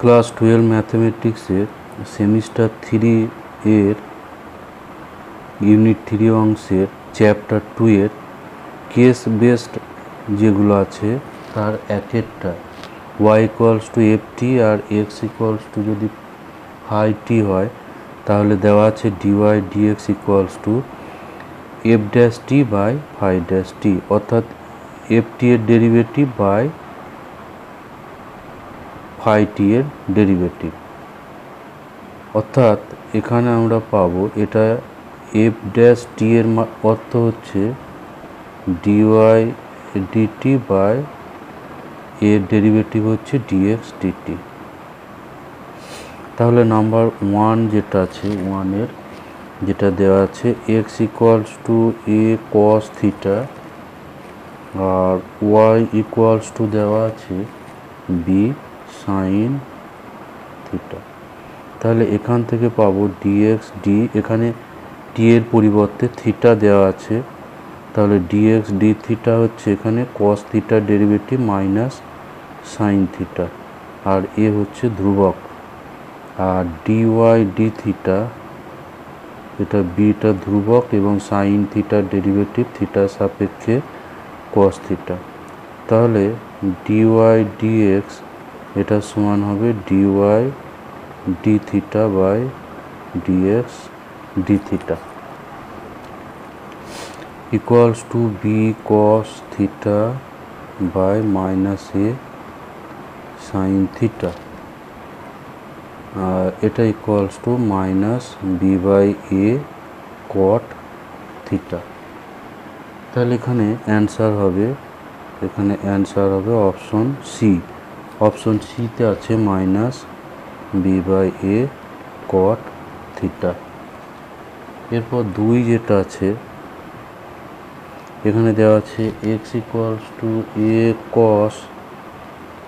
Class 12 ম্যাথমেটিক্সের semester 3 এর unit 3 অংশের chapter 2 এর কেস বেসড যেগুলো আছে তার এক একটা y = ft আর x = যদি phi t হয় তাহলে দেওয়া আছে dy dx = f dash t by phi dash t, অর্থাৎ ft এর ডেরিভেটিভ বাই phi t এর ডেরিভেটিভ। অর্থাৎ এখানে আমরা পাবো এটা f dash t এর অর্থ হচ্ছে dy dt বাই এর ডেরিভেটিভ হচ্ছে dx dt। তাহলে নাম্বার 1 যেটা আছে 1 এর যেটা দেওয়া আছে x = a cos থিটা আর y = দেওয়া আছে b sin থিটা। তাহলে এখান থেকে পাবো dx d, এখানে t এর পরিবর্তে থিটা দেওয়া আছে, তাহলে dx d থিটা হচ্ছে এখানে cos থিটার ডেরিভেটিভ মাইনাস sin থিটা আর এ হচ্ছে ধ্রুবক, আর dy d থিটা এটা বিটা ধ্রুবক এবং sin থিটার ডেরিভেটিভ থিটার সাপেক্ষে cos থিটা। তাহলে dy dx এটা সমান হবে dy d theta by dx d theta equals to b cos theta by minus a sin theta, এটা equals to minus b by a cot theta. তাহলে এখানে অ্যান্সার হবে অপশন সি। অপশন সিতে আছে minus b by a cot theta. এরপর 2 যেটা আছে এখানে দেওয়া আছে x = a cos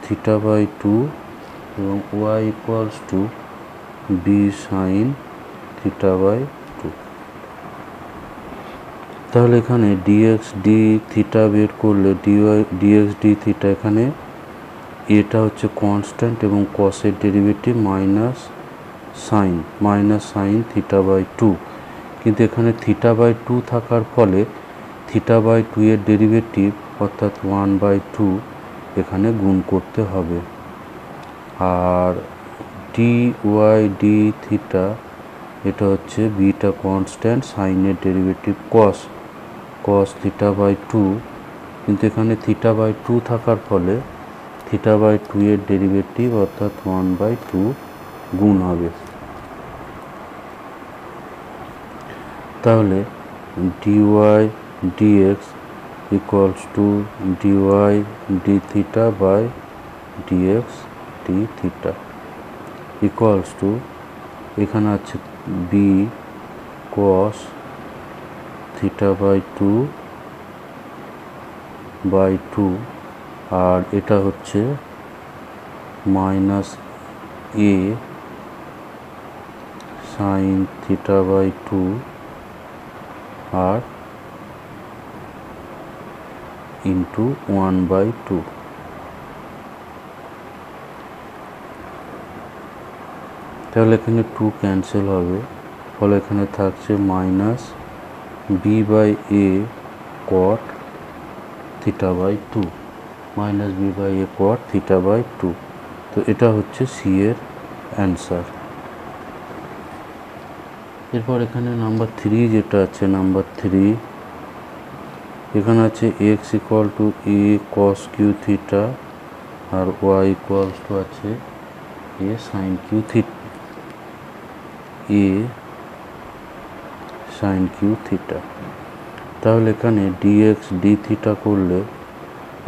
theta by 2 এবং y = b sin theta by 2। তাহলে এখানে dx d থিটা বের করলে dx d থিটা, এখানে এটা হচ্ছে কনস্ট্যান্ট এবং cos এর derivative minus sine theta by 2, কিন্তু এখানে থিটা বাই 2 থাকার ফলে থিটা বাই 2 এর ডেরিভেটিভ অর্থাৎ 1/2 এখানে গুণ করতে হবে। আর dy d থিটা এটা হচ্ছে বিটা কনস্ট্যান্ট, সাইনের ডেরিভেটিভ cos থিটা বাই 2, কিন্তু এখানে থিটা বাই 2 থাকার ফলে থিটা বাই 2 এর ডেরিভেটিভ অর্থাৎ 1/2 গুণ হবে। তাহলে dy dx equals to dy d theta by dx d theta equals to এখানে আছে b cos থিটা বাই 2/2 আর এটা হচ্ছে minus a sin theta by 2 আর ইন্টু 1/2। তাহলে এখানে 2 ক্যান্সেল হবে, ফলে এখানে থাকছে minus b by a cot theta by 2 minus b by a cot theta by 2। তো এটা হচ্ছে সি এর অ্যান্সার। এরপর এখানে নাম্বার 3 যেটা আছে নাম্বার 3 এখানে আছে x = a cos q theta আর y = আছে a sin q থিটা। তাহলে এখানে dx d থিটা করলে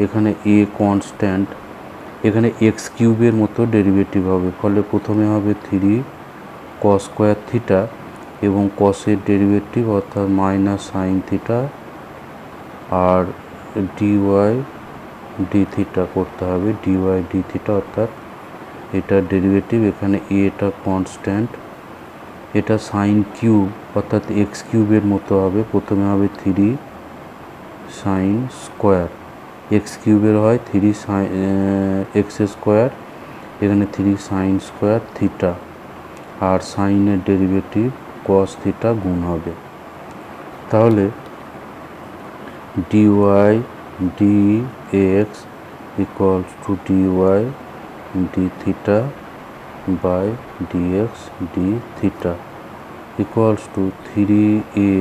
এখানে a কনস্ট্যান্ট, এখানে x কিউবের মতো ডেরিভেটিভ হবে, ফলে প্রথমে হবে 3 cos স্কোয়ার থিটা এবং cos এর ডেরিভেটিভ অর্থাৎ মাইনাস সাইন থিটা আর dy d থিটা করতে হবে, dy d থিটা অর্থাৎ এটার ডেরিভেটিভ, এখানে এটা কনস্ট্যান্ট, এটা সাইন কিউব অর্থাৎ এক্স কিউবের মতো হবে, প্রথমে হবে 3 সাইন স্কোয়ার, এক্স কিউবের হয় 3 সাইন এক্স স্কোয়ার এখানে 3 সাইন স্কোয়ার থিটা, আর সাইনের ডেরিভেটিভ কস থিটা গুণ হবে। তাহলে dy dx equals to dy d theta by dx d theta equals to 3a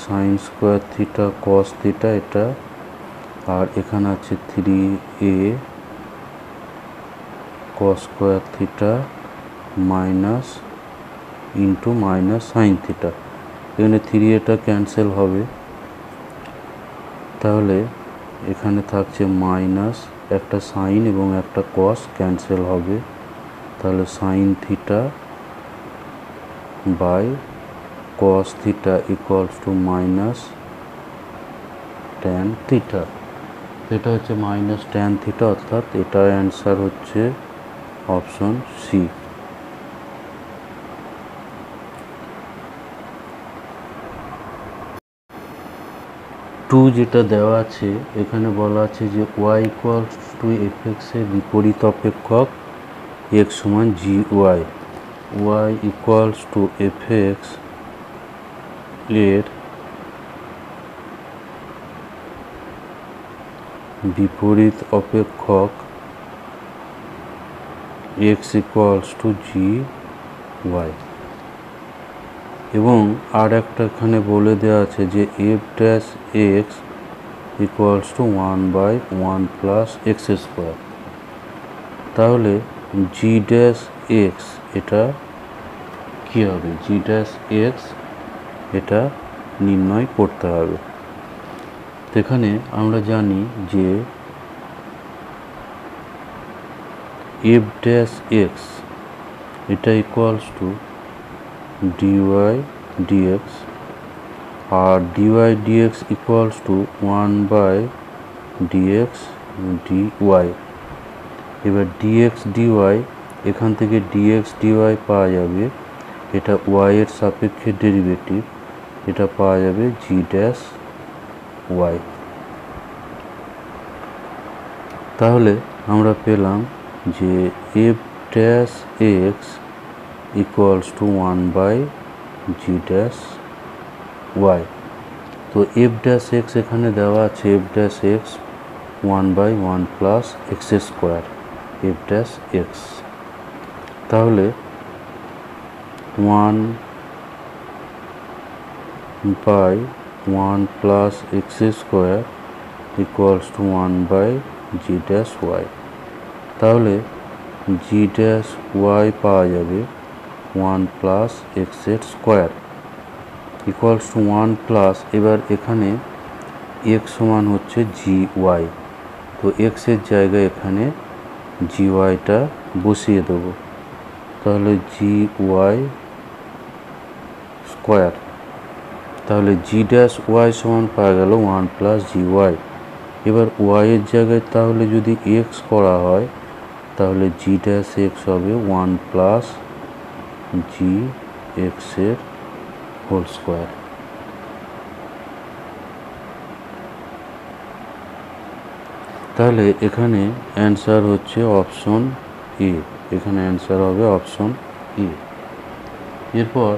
sine square theta cos theta এটা, আর এখানে আছে 3a cos square theta minus into minus sine theta. এখানে 3a cancel হবে, তাহলে এখানে থাকছে মাইনাস একটা সাইন এবং একটা কস ক্যান্সেল হবে, তাহলে sine theta by cos theta equals to minus tan theta. এটা হচ্ছে মাইনাস ট্যান থিটা, অর্থাৎ এটার অ্যান্সার হচ্ছে অপশন সি। টু যেটা দেওয়া আছে এখানে বলা আছে যে ওয়াই ইকুয়ালস টু এফ এক্সের বিপরীত অপেক্ষক এক্স সমান g y, y equals to f x এর বিপরীত অপেক্ষক x equals to g y, এবং আর একটা এখানে বলে দেওয়া আছে যে f dash x equals to 1/1 plus x square. তাহলে জি ড্যাশ এক্স এটা কী হবে, জি ড্যাশ এক্স এটা নির্ণয় করতে হবে। এখানে আমরা জানি যে এফ ড্যাশ এক্স এটা ইকুয়ালস টু ডিওয়াই ডিএক্স, আর dy dx equals to 1/dx dy। এবার ডিএক্স ডিওয়াই, এখান থেকে ডিএক্স ডিওয়াই পাওয়া যাবে, এটা ওয়াই এর সাপেক্ষে ডেরিভেটিভ, এটা পাওয়া যাবে জি ড্যাশ ওয়াই। তাহলে আমরা পেলাম যে f dash x equals to 1/জি ড্যাশ ওয়াই। তো এফ ড্যাশ এক্স এখানে দেওয়া আছে, f dash x 1/1 plus x square f dash x. তাহলে 1/1 plus x square equals to 1/জি ড্যাশ ওয়াই। তাহলে জি ড্যাশ ওয়াই পাওয়া যাবে 1 প্লাস এক্সের স্কোয়ার ইকুয়ালস টু 1 প্লাস, এবার এখানে এক্স সমান হচ্ছে জি ওয়াই, তো এক্সের জায়গায় এখানে জি ওয়াইটা বসিয়ে দেবো, তাহলে জি ওয়াই স্কোয়ার। তাহলে জি ড্যাশ ওয়াই সমান পাওয়া গেল 1 প্লাস জি ওয়াই। এবার ওয়াইয়ের জায়গায় তাহলে যদি এক্স করা হয়, তাহলে জি ড্যাশ এক্স হবে 1 প্লাস জি এক্সের হোল স্কোয়ার। তাহলে এখানে অ্যান্সার হচ্ছে অপশন এ, এখানে অ্যান্সার হবে অপশন এ। এরপর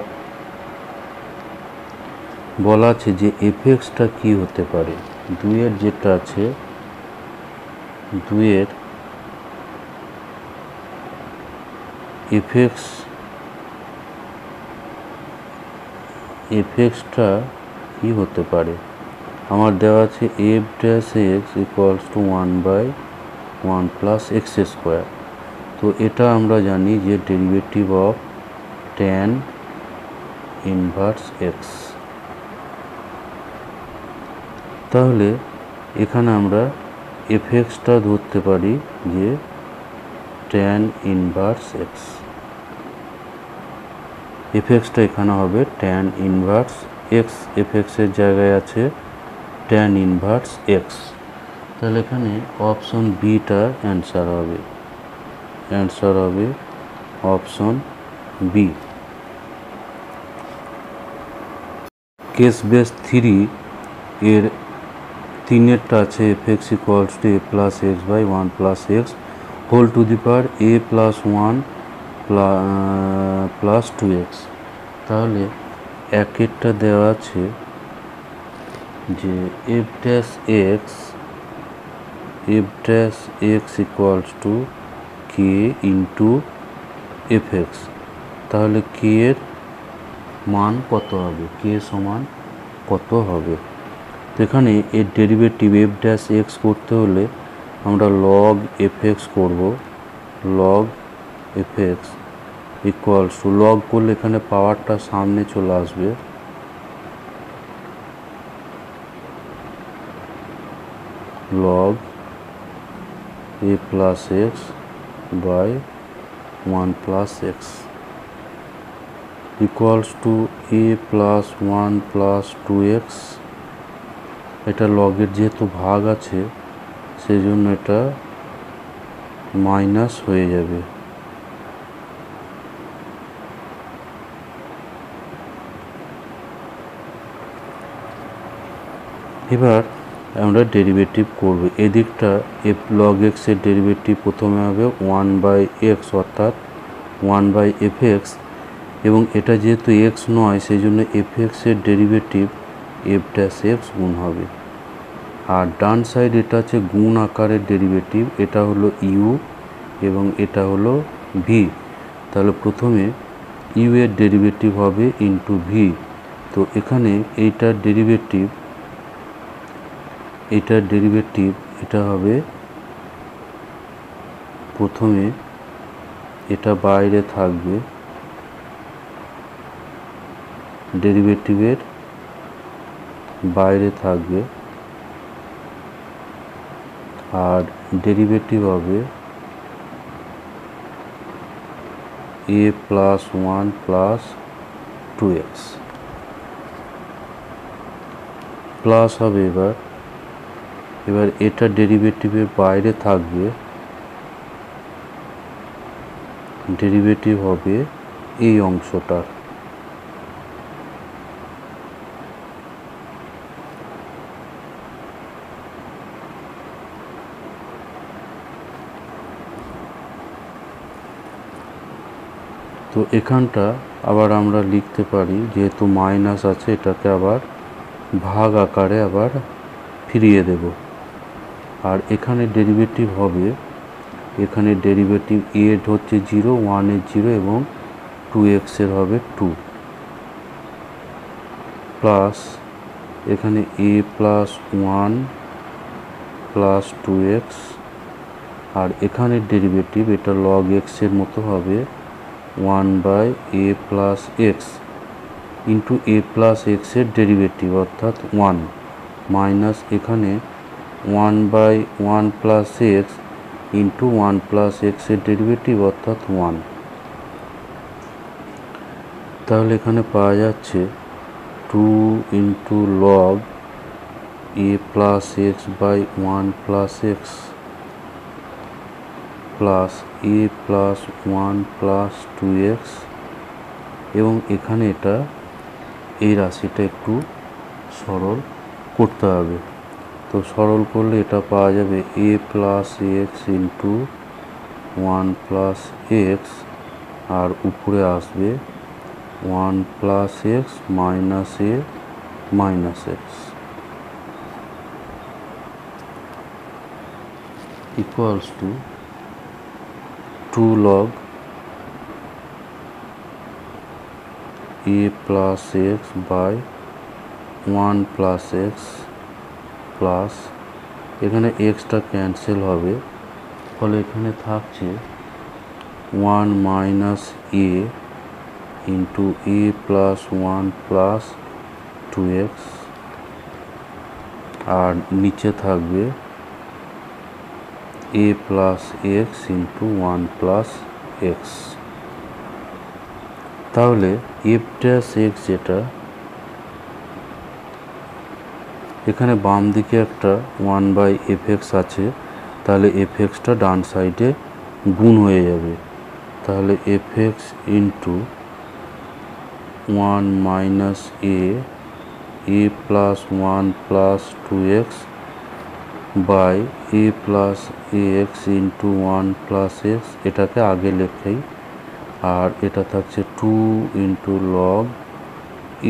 বলা আছে যে এফএক্সটা কি হতে পারে, দুইয়ের যেটা আছে, দুইয়ের এফএক্সটা কি হতে পারে। আমার দেওয়া আছে f dash x equals to 1/1 plus x square. তো এটা আমরা জানি যে derivative of tan inverse x. তাহলে এখানে আমরা এফএক্সটা ধরতে পারি যে ট্যান ইনভার্স এক্স, এফএক্সটা এখানে হবে ট্যান ইনভার্স এক্স, এফএক্সের জায়গায় আছে ট্যান ইনভার্স এক্স। তাহলে এখানে অপশন বিটার অ্যান্সার হবে, অ্যান্সার হবে অপশন বি। কেস বেস 3 এর তিনেরটা আছে f x equals to a plus x by one plus x whole to the power a plus one plus two x. তাহলে একেরটা দেওয়া আছে যে f dash x equals to k into f x. তাহলে কে এর মান কত হবে, কে সমান কত হবে? তো এখানে এর ডেরিভেটিভ এফ ড্যাশ এক্স করতে হলে আমরা লগ এফ এক্স করবো। Log f x equals to, log করলে এখানে পাওয়ারটা সামনে চলে আসবে, log a plus x by one plus x equals to a plus one plus two x. এটা লগের যেহেতু ভাগ আছে সেই জন্য এটা মাইনাস হয়ে যাবে। এবার আমরা ডেরিভেটিভ করব। এদিকটা এফ লগ এক্স এর ডেরিভেটিভ প্রথমে হবে ওয়ান বাই এক্স, অর্থাৎ ওয়ান বাই এফ এক্স, এবং এটা যেহেতু এক্স নয় সেই জন্য এফ এক্সের ডেরিভেটিভ এফ ড্যাশ এক্স গুণ হবে। আর ডান সাইড এটা হচ্ছে গুণ আকারের ডেরিভেটিভ, এটা হলো ইউ এবং এটা হলো ভি। তাহলে প্রথমে ইউ এর ডেরিভেটিভ হবে ইন্টু ভি। তো এখানে এইটার ডেরিভেটিভ এটা হবে, প্রথমে এটা বাইরে থাকবে, ডেরিভেটিভের বাইরে থাকবে, আর ডেরিভেটিভ হবে a plus one plus two x plus হবে। এবার এটা ডেরিভেটিভের বাইরে থাকবে, ডেরিভেটিভ হবে এই অংশটার। তো এখানটা আবার আমরা লিখতে পারি, যেহেতু মাইনাস আছে এটাকে আবার ভাগ আকারে আবার ফিরিয়ে দেব। আর এখানে ডেরিভেটিভ হবে, এখানে ডেরিভেটিভ এর হচ্ছে 0, 1 এর 0 এবং 2x এর হবে 2, প্লাস এখানে a প্লাস 1 প্লাস 2x, আর এখানে ডেরিভেটিভ এটা log x এর মতো হবে 1 by a plus x into a plus x এর ডেরিভেটিভ অর্থাৎ 1 মাইনাস এখানে 1 by 1 plus x into 1 plus x এর ডেরিভেটিভ অর্থাৎ 1। তাহলে এখানে পাওয়া যাচ্ছে 2 into log a plus x by 1 plus x plus a plus 1 plus 2x, এবং এখানে এটা এই রাশিটা একটু সরল করতে হবে। তো সরল করলে এটা পাওয়া যাবে a plus x into 1 plus x, আর উপরে আসবে 1 plus x minus a minus x equals to 2 log a plus x by 1 plus x plus এখানে এক্সটা ক্যান্সেল হবে, ফলে এখানে থাকছে 1 minus a into a plus 1 plus 2x, আর নিচে থাকবে a plus x into 1 plus x. তাহলে এফ ড্যাশ এক্স, যেটা এখানে বাম দিকে একটা 1 বাই এফ এক্স আছে, তাহলে এফ এক্সটা ডান সাইডে গুণ হয়ে যাবে। তাহলে f x into 1 minus a plus 1 plus 2x by a plus x into 1 plus x, এটাকে আগে লেখাই। আর এটা থাকছে 2 into log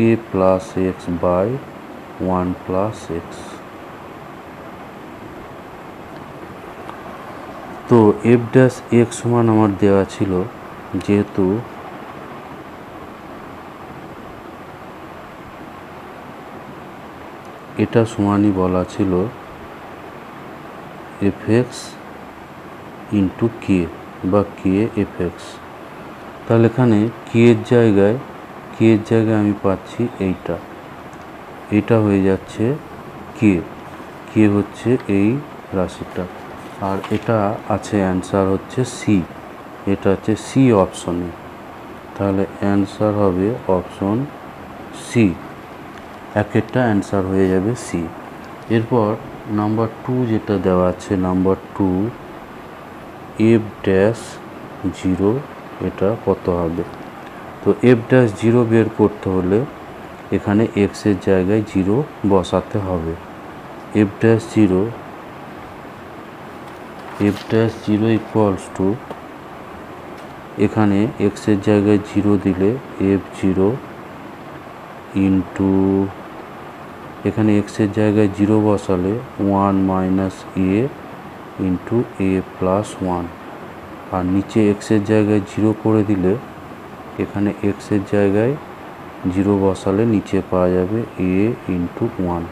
a plus x by 1 plus x. তো এফ ড্যাশ এক্স সমান আমার দেওয়া ছিল, যেহেতু এটা সমানই বলা ছিল এফ এক্স ইন্টু কে বা কে এফ এক্স। তাহলে এখানে কে এর জায়গায় আমি পাচ্ছি এইটা হয়ে যাচ্ছে কে হচ্ছে এই রাশিটা। আর এটা আছে অ্যান্সার হচ্ছে সি, এটা হচ্ছে সি অপশনে। তাহলে অ্যান্সার হবে অপশন সি, একটা অ্যান্সার হয়ে যাবে সি। এরপর নাম্বার 2 যেটা দেওয়া আছে, নাম্বার 2 এফ ড্যাশ 0 এটা কত হবে। তো এফ ড্যাশ 0 বের করতে হলে এখানে এক্সের জায়গায় 0 বসাতে হবে। এফ ড্যাশ 0 ইকুয়ালস টু, এখানে এক্সের জায়গায় 0 দিলে এফ 0 ইন্টু, এখানে এক্সের জায়গায় 0 বসালে 1 minus a into a plus 1। আর নিচে এক্সের জায়গায় 0 করে দিলে এখানে এক্সের জায়গায় 0 বসালে নিচে পাওয়া যাবে এ ইন্টু 1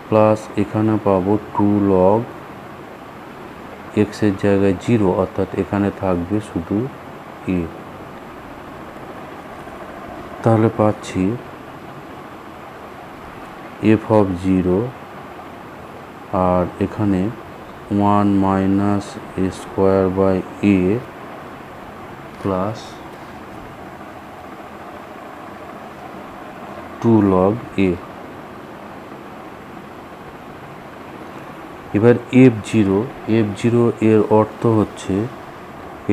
প্লাস এখানে পাবো 2 লগ এক্সের জায়গায় 0, অর্থাৎ এখানে থাকবে শুধু এ। তাহলে পাচ্ছি এফ অফ 0, আর এখানে 1 minus a square by a plus 2 log a. এবার এফ জিরো এর অর্থ হচ্ছে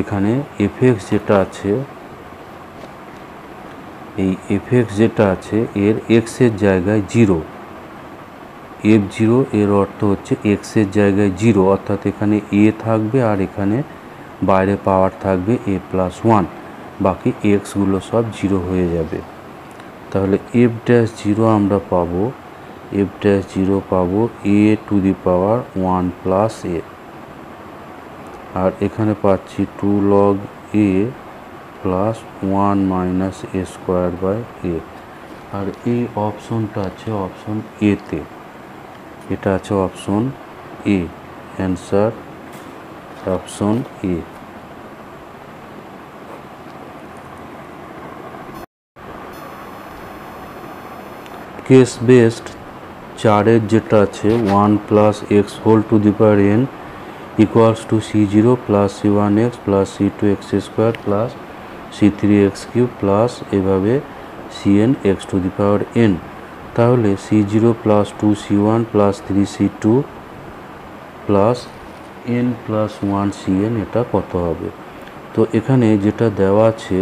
এখানে এফ এক্স যেটা আছে, এই এফ এক্স যেটা আছে এর এক্সের জায়গায় 0, এফ 0 এর অর্থ হচ্ছে এক্সের জায়গায় 0, অর্থাৎ এখানে এ থাকবে আর এখানে বাইরে পাওয়ার থাকবে এ প্লাস 1, বাকি এক্সগুলো সব 0 হয়ে যাবে। তাহলে এফ ড্যাশ 0 আমরা পাবো, এফ ড্যাশ 0 পাবো এ টু দি পাওয়ার 1 প্লাস এ, আর এখানে পাচ্ছি 2 log a plus 1 minus a square by a. আর এই অপশনটা আছে অপশন এতে, এটা আছে option a, answer option a. Case based 4 যেটা আছে 1 plus x whole to the power n equals to C0 plus C1x plus C2x square plus C3x cube plus এভাবে Cn x to the power n। তাহলে C0 plus 2C1 plus 3C2 plus n plus 1 Cn এটা কত হবে। তো এখানে যেটা দেওয়া আছে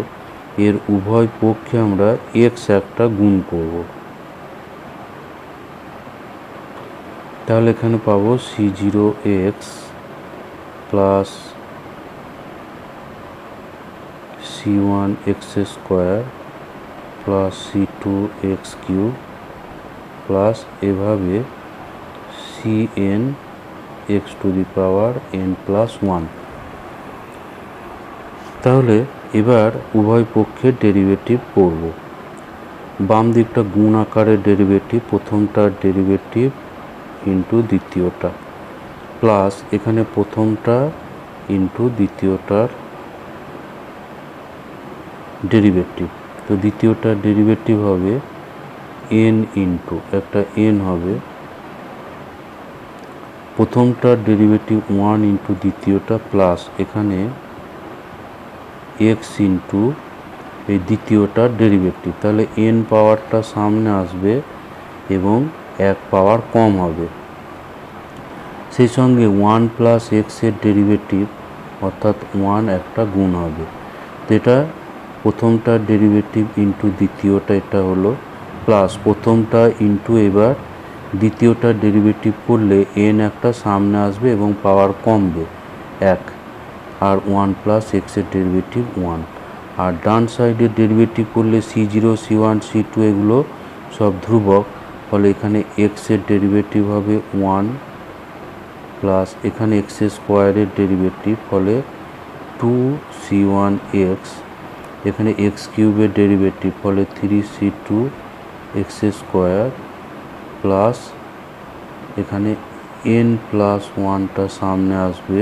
এর উভয় পক্ষে আমরা x একটা গুণ করব। তাহলে এখানে পাবো C0x plus C1x square plus C2x cube plus এভাবে Cn x to the power n plus 1। তাহলে এবার উভয় পক্ষের ডেরিভেটিভ করব। বাম দিকটা গুণ আকারের ডেরিভেটিভ, প্রথমটার ডেরিভেটিভ ইন্টু দ্বিতীয়টা প্লাস এখানে প্রথমটা ইন্টু দ্বিতীয়টার ডেরিভেটিভ। তো দ্বিতীয়টার ডেরিভেটিভ হবে n ইন্টু একটা n হবে, প্রথমটার ডেরিভেটিভ 1 ইন্টু দ্বিতীয়টা প্লাস এখানে x ইন্টু এই দ্বিতীয়টার ডেরিভেটিভ। তাহলে n পাওয়ারটা সামনে আসবে এবং 1 পাওয়ার কম হবে। সেই সঙ্গে 1 প্লাস এক্সের ডেরিভেটিভ অর্থাৎ 1 একটা গুণ হবে। তো এটা প্রথমটার ডেরিভেটিভ ইন্টু দ্বিতীয়টা এটা হলো প্লাস প্রথমটা ইন্টু এবার দ্বিতীয়টা ডেরিভেটিভ করলে এন একটা সামনে আসবে এবং পাওয়ার কমবে 1, আর 1 প্লাস এক্সের ডেরিভেটিভ 1। আর ডান সাইডের ডেরিভেটিভ করলে C0 C1 C2 এগুলো সব ধ্রুবক, ফলে এখানে এক্সের ডেরিভেটিভ হবে 1 প্লাস এখানে এক্স স্কোয়ারের ডেরিভেটিভ, ফলে 2C1x, এখানে এক্স কিউবের ডেরিভেটিভ, ফলে 3C2 এক্স স্কোয়ার, প্লাস এখানে n প্লাস 1টা সামনে আসবে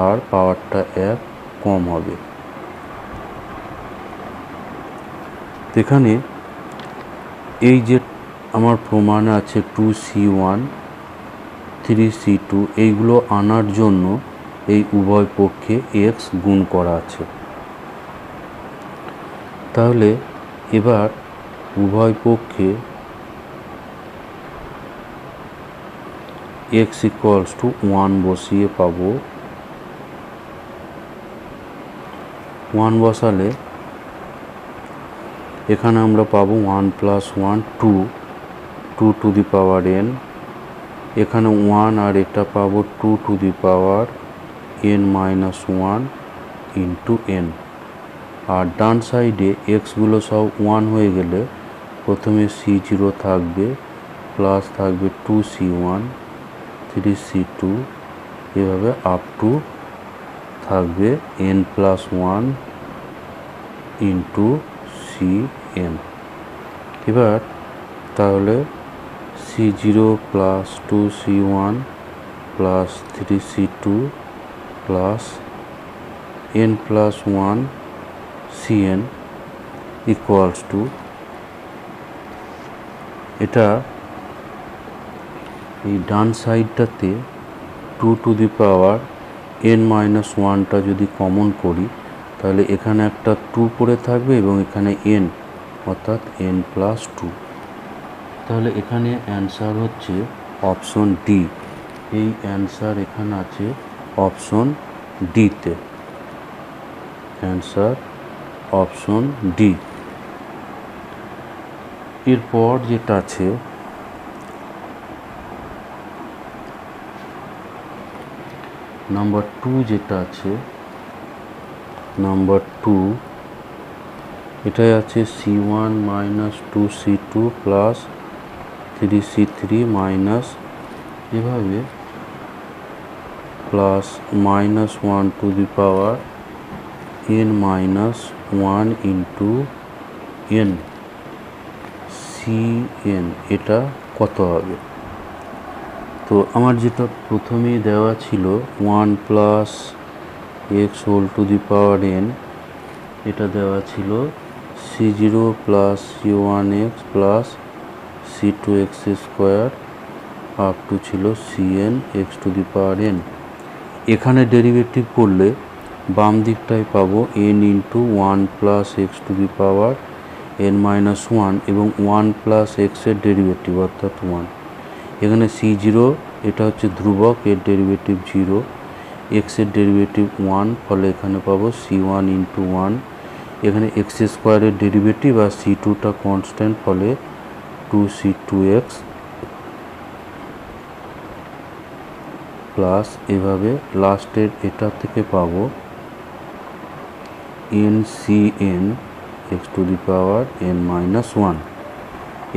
আর পাওয়ারটা 1 কম হবে। এখানে এই যে আমার প্রমাণে আছে 2C1 3C2, এইগুলো আনার জন্য এই উভয় পক্ষে x গুণ করা আছে। তাহলে এবার উভয় পক্ষে x ইকুয়ালস টু 1 বসিয়ে পাবো। 1 বসালে এখানে আমরা পাবো 1 plus 1 2 to the power n, এখানে 1 আর এটা পাবো 2 to the power n minus 1 into n। আর ডান সাইডে এক্সগুলো সব 1 হয়ে গেলে প্রথমে C0 থাকবে, প্লাস থাকবে 2C1 3C2, এভাবে আপ টু থাকবে n প্লাস 1 ইন্টু Cn। এবার তাহলে C0 plus 2C1 plus 3C2 plus n plus 1 Cn equals to, এটা এই ডান সাইডটাতে 2 to the power n minus 1টা যদি কমন করি তাহলে এখানে একটা 2 পড়ে থাকবে এবং এখানে n, অর্থাৎ n প্লাস 2। তাহলে এখানে অ্যান্সার হচ্ছে অপশন ডি। এই অ্যান্সার এখানে আছে অপশন ডিতে, অ্যান্সার অপশন ডি। এরপর যেটা আছে নাম্বার 2, যেটা আছে নাম্বার 2, এটাই আছে C1 minus 2C2 plus 3C3 minus, এভাবে plus minus 1 to the power n minus 1 into n Cn, এটা কত হবে? তো আমার যেটা প্রথমেই দেওয়া ছিল 1 plus x whole to the power n, এটা দেওয়া ছিল C0 plus C1x plus C2x square up to ছিল Cn x to the power n। এখানে ডেরিভেটিভ করলে বাম দিকটায় পাবো n into 1 plus x to the power n minus 1 এবং 1 প্লাস এক্সের ডেরিভেটিভ অর্থাৎ 1। এখানে C0 এটা হচ্ছে ধ্রুবক, এর ডেরিভেটিভ 0, এক্সের ডেরিভেটিভ 1, ফলে এখানে পাবো C1 ইন্টু 1, এখানে এক্স স্কোয়ারের ডেরিভেটিভ আর C2টা কনস্ট্যান্ট, ফলে 2C2x প্লাস এভাবে লাস্টের এটা থেকে পাবো NCn x to the power n minus 1।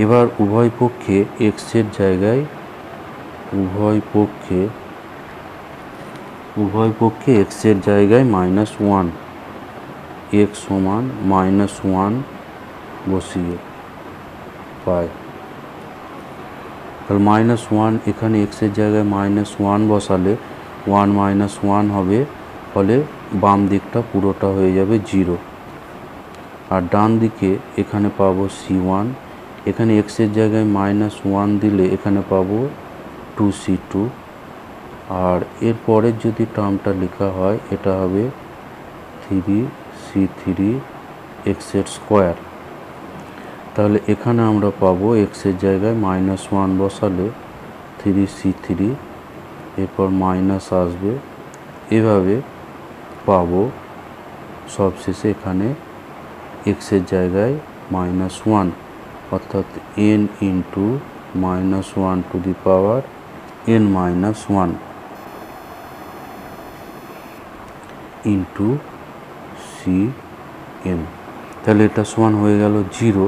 এবার উভয় পক্ষে এক্সের জায়গায় উভয় পক্ষে এক্সের জায়গায় মাইনাস 1, x সমান মাইনাস 1 বসিয়ে পাই। তাহলে মাইনাস 1 এখানে এক্সের জায়গায় মাইনাস 1 বসালে 1 মাইনাস 1 হবে, ফলে বাম দিকটা পুরোটা হয়ে যাবে 0। আর ডান দিকে এখানে পাবো C1, এখানে এক্সের জায়গায় মাইনাস 1 দিলে এখানে পাবো 2C2, আর এর পরের যদি টার্মটা লেখা হয় এটা হবে 3C3 এক্সের স্কোয়ার। তাহলে এখানে আমরা পাবো এক্সের জায়গায় মাইনাস 1 বসালে 3C3, এরপর মাইনাস আসবে, এভাবে পাবো সবশেষে এখানে এক্সের জায়গায় মাইনাস 1, অর্থাৎ n into minus 1 to the power n minus 1 into c m. তাহলে এটা সমান হয়ে গেল 0,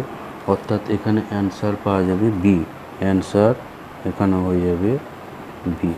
অর্থাৎ এখানে অ্যান্সার পাওয়া যাবে বি। অ্যান্সার এখানে হয়ে যাবে বি।